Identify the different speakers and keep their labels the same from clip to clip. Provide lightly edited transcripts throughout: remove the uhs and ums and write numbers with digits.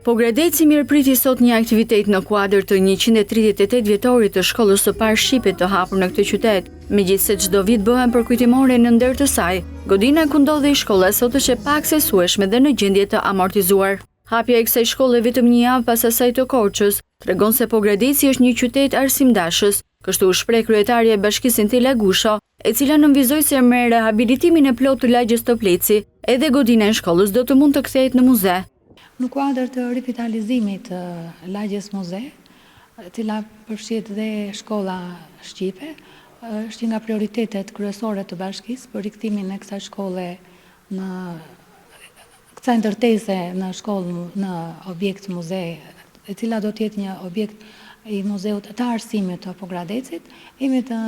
Speaker 1: Pogradeci mirëpriti sot një aktivitet në kuadër të 138 vjetorit të shkollës së parë shqipe të hapur në këtë qytet. Megjithse çdo vit bëhen përkujtimore në nder të saj, godina ku ndodhej shkolla sot është e paaksesueshme dhe në gjendje të amortizuar. Hapja e kësaj shkolle vetëm një javë pas asaj të Korçës tregon se Pogradeci është një qytet arsimdashës, kështu u shpreh kryetaria e bashkisë Intela Gusho, e cila nënvizoi se me rehabilitimin e plotë të lagjes të Pleci, edhe godina e shkollës do të mund të kthehet në muze.
Speaker 2: Në kuadër të rivitalizimit të lagjes muze, e cila përfshihet dhe shkolla shqipe, është një nga prioritetet kryesore të bashkisë për rikthimin e kësaj shkolle në kësaj ndërtese në shkollë në objekt muze, e cila do të jetë një objekt i muzeut të arsimit të Pogradecit. Jemi të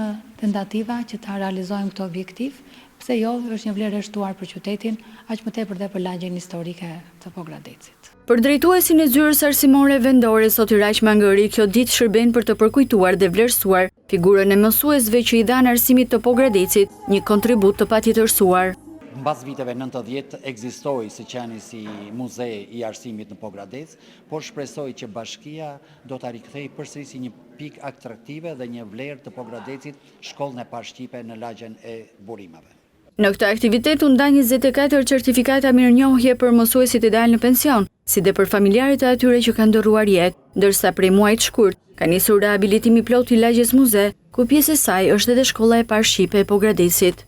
Speaker 2: tentativa që ta realizojmë këtë objektiv, pse jo, është një vlerë e shtuar për qytetin, aq më tepër dhe për lagjen historike të Pogradecit.
Speaker 1: Për drejtuesin e zyrës arsimore vendore, sot Iraq Mangëri, kjo ditë shërben për të përkujtuar dhe vlerësuar figurën e mësuesve që i dhanë arsimit të Pogradecit një kontribut të patjetërsuar.
Speaker 3: Mbas viteve 90 ekzistoi Siçani si muze i arsimit në Pogradec, por shpresoj që bashkia do ta rikthejë përsëri si një pikë atraktive dhe një vlerë të Pogradecit, shkollën e parë shqipe në lagjen e burimave.
Speaker 1: Në këtë aktivitet u nda 24 certifikata mirënjohje për mësuesit e dalë në pension, si dhe për familjarët e atyre që kanë ndërruar jetë, ndërsa prej muajit shkurt ka nisur rehabilitimi plot i lagjes muze, ku pjesë e saj është edhe shkolla e parë shqipe e Pogradecit.